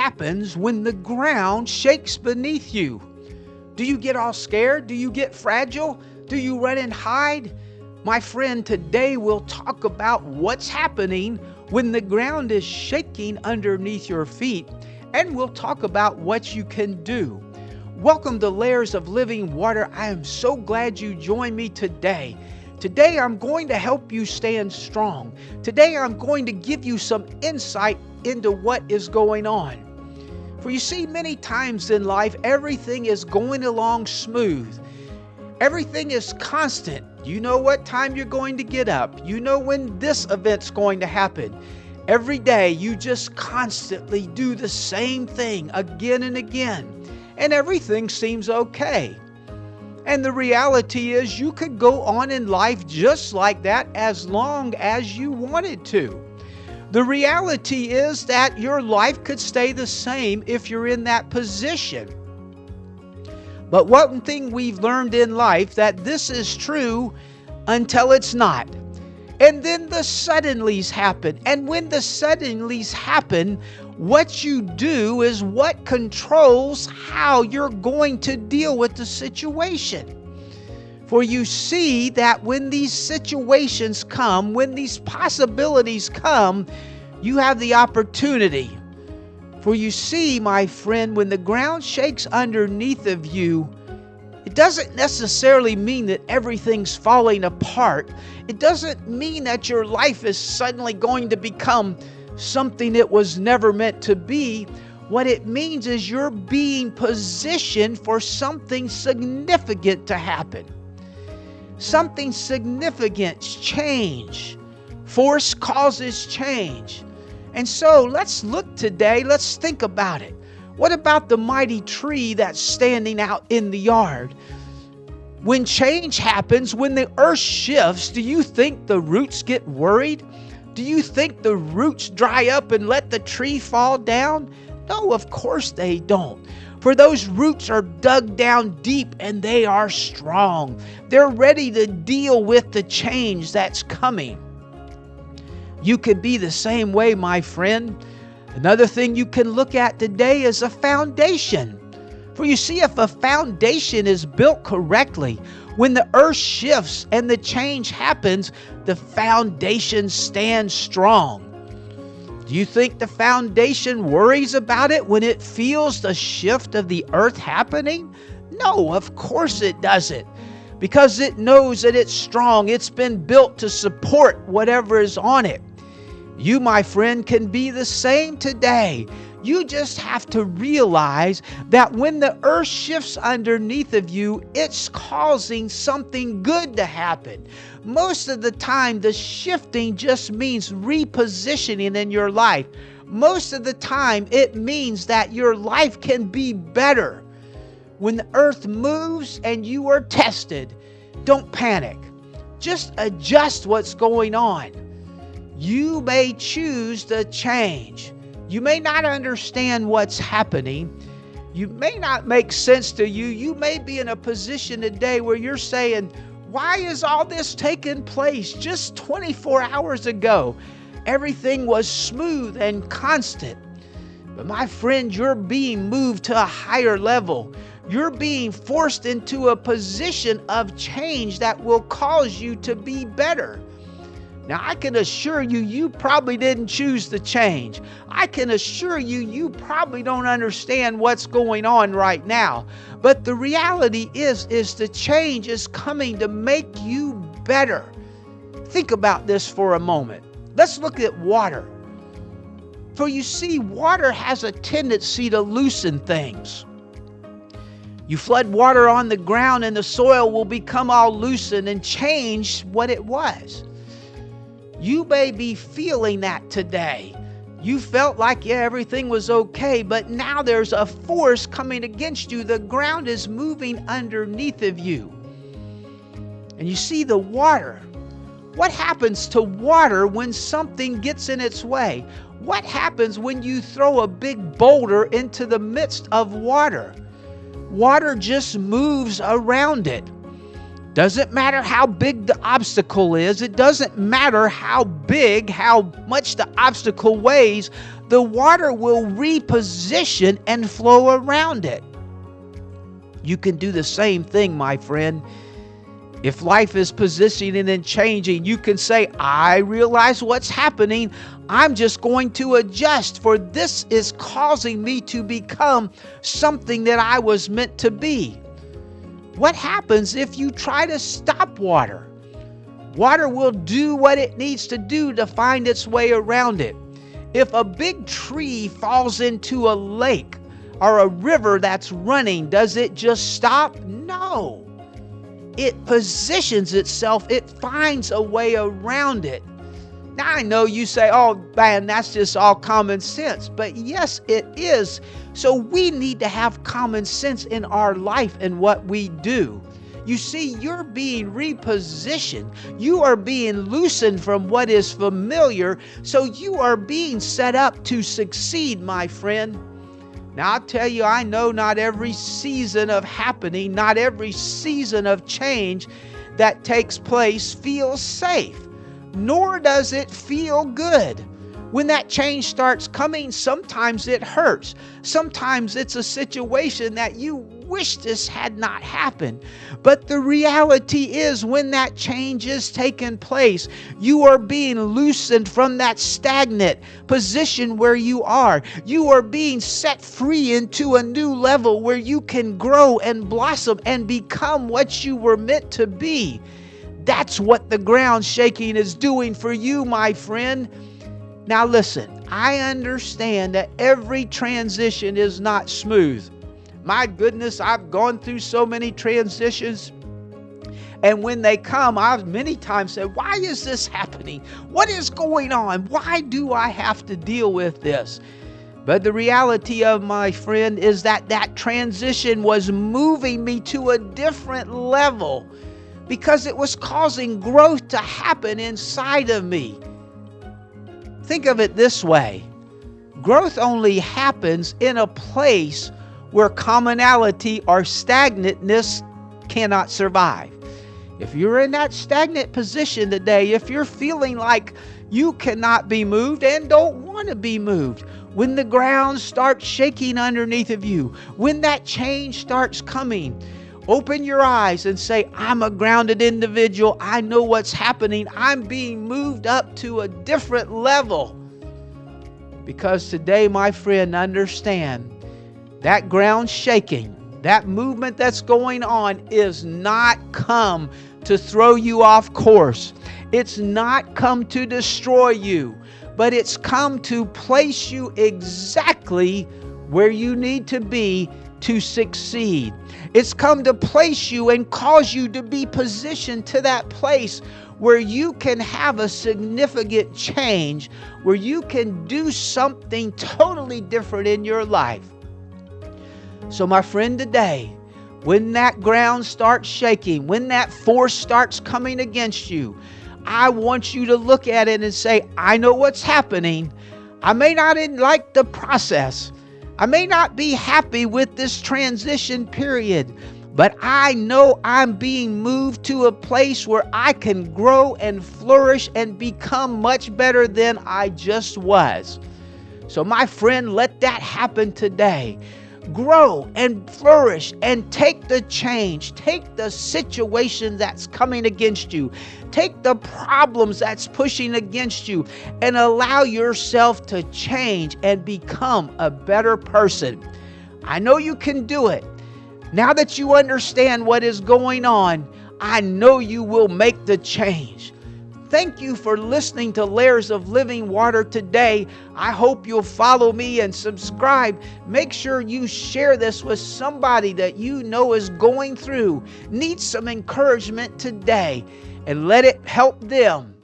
happens when the ground shakes beneath you? Do you get all scared? Do you get fragile? Do you run and hide? My friend, today we'll talk about what's happening when the ground is shaking underneath your feet, and we'll talk about what you can do. Welcome to Layers of Living Water. I am so glad you joined me today. Today I'm going to help you stand strong. Today I'm going to give you some insight into what is going on. For you see, many times in life, everything is going along smooth. Everything is constant. You know what time you're going to get up. You know when this event's going to happen. Every day you just constantly do the same thing again and again. And everything seems okay. And the reality is you could go on in life just like that as long as you wanted to. The reality is that your life could stay the same if you're in that position. But one thing we've learned in life, that this is true until it's not. And then the suddenlies happen. And when the suddenlies happen, what you do is what controls how you're going to deal with the situation. For you see that when these situations come, when these possibilities come, you have the opportunity. For you see, my friend, when the ground shakes underneath of you, it doesn't necessarily mean that everything's falling apart. It doesn't mean that your life is suddenly going to become something it was never meant to be. What it means is you're being positioned for something significant to happen. Something significant, change. Force causes change. And so let's look today, let's think about it. What about the mighty tree that's standing out in the yard? When change happens, when the earth shifts, do you think the roots get worried? Do you think the roots dry up and let the tree fall down? No, of course they don't. For those roots are dug down deep and they are strong. They're ready to deal with the change that's coming. You could be the same way, my friend. Another thing you can look at today is a foundation. For you see, if a foundation is built correctly, when the earth shifts and the change happens, the foundation stands strong. Do you think the foundation worries about it when it feels the shift of the earth happening? No, of course it doesn't. Because it knows that it's strong. It's been built to support whatever is on it. You, my friend, can be the same today. You just have to realize that when the earth shifts underneath of you, it's causing something good to happen. Most of the time, the shifting just means repositioning in your life. Most of the time, it means that your life can be better. When the earth moves and you are tested, don't panic. Just adjust what's going on. You may choose to change. You may not understand what's happening. You may not make sense to you. You may be in a position today where you're saying, why is all this taking place? Just 24 hours ago, everything was smooth and constant. But my friend, you're being moved to a higher level. You're being forced into a position of change that will cause you to be better. Now, I can assure you, you probably didn't choose the change. I can assure you, you probably don't understand what's going on right now. But the reality is the change is coming to make you better. Think about this for a moment. Let's look at water. For you see, water has a tendency to loosen things. You flood water on the ground and the soil will become all loosened and change what it was. You may be feeling that today. You felt like, everything was okay, but now there's a force coming against you. The ground is moving underneath of you. And you see the water. What happens to water when something gets in its way? What happens when you throw a big boulder into the midst of water? Water just moves around it. Doesn't matter how big the obstacle is. It doesn't matter how much the obstacle weighs. the water will reposition and flow around it. You can do the same thing, my friend. If life is positioning and changing, you can say, I realize what's happening. I'm just going to adjust, for this is causing me to become something that I was meant to be. What happens if you try to stop water? Water will do what it needs to do to find its way around it. If a big tree falls into a lake or a river that's running, does it just stop? No. It positions itself. It finds a way around it. Now I know you say, oh man, that's just all common sense. But yes, it is. So we need to have common sense in our life and what we do. You see, you're being repositioned. You are being loosened from what is familiar. So you are being set up to succeed, my friend. Now, I'll tell you, I know not every season of happening, not every season of change that takes place feels safe, nor does it feel good. When that change starts coming, sometimes it hurts. Sometimes it's a situation that you wish this had not happened. But the reality is, when that change is taking place, you are being loosened from that stagnant position where you are. You are being set free into a new level where you can grow and blossom and become what you were meant to be. That's what the ground shaking is doing for you, my friend. Now listen, I understand that every transition is not smooth. My goodness, I've gone through so many transitions. And when they come, I've many times said, why is this happening? What is going on? Why do I have to deal with this? But the reality of, my friend, is that that transition was moving me to a different level because it was causing growth to happen inside of me. Think of it this way. Growth only happens in a place where commonality or stagnantness cannot survive. If you're in that stagnant position today, if you're feeling like you cannot be moved and don't want to be moved, when the ground starts shaking underneath of you, when that change starts coming, open your eyes and say, I'm a grounded individual. I know what's happening. I'm being moved up to a different level. Because today, my friend, understand that ground shaking, that movement that's going on is not come to throw you off course. It's not come to destroy you, but it's come to place you exactly where you need to be to succeed. It's come to place you and cause you to be positioned to that place where you can have a significant change, where you can do something totally different in your life. So my friend, today, when that ground starts shaking, when that force starts coming against you, I want you to look at it and say, I know what's happening. I may not like the process. I may not be happy with this transition period, but I know I'm being moved to a place where I can grow and flourish and become much better than I just was. So my friend, let that happen today. Grow and flourish and take the change. Take the situation that's coming against you. Take the problems that's pushing against you and allow yourself to change and become a better person. I know you can do it. Now that you understand what is going on, I know you will make the change. Thank you for listening to Layers of Living Water today. I hope you'll follow me and subscribe. Make sure you share this with somebody that you know is going through, needs some encouragement today, and let it help them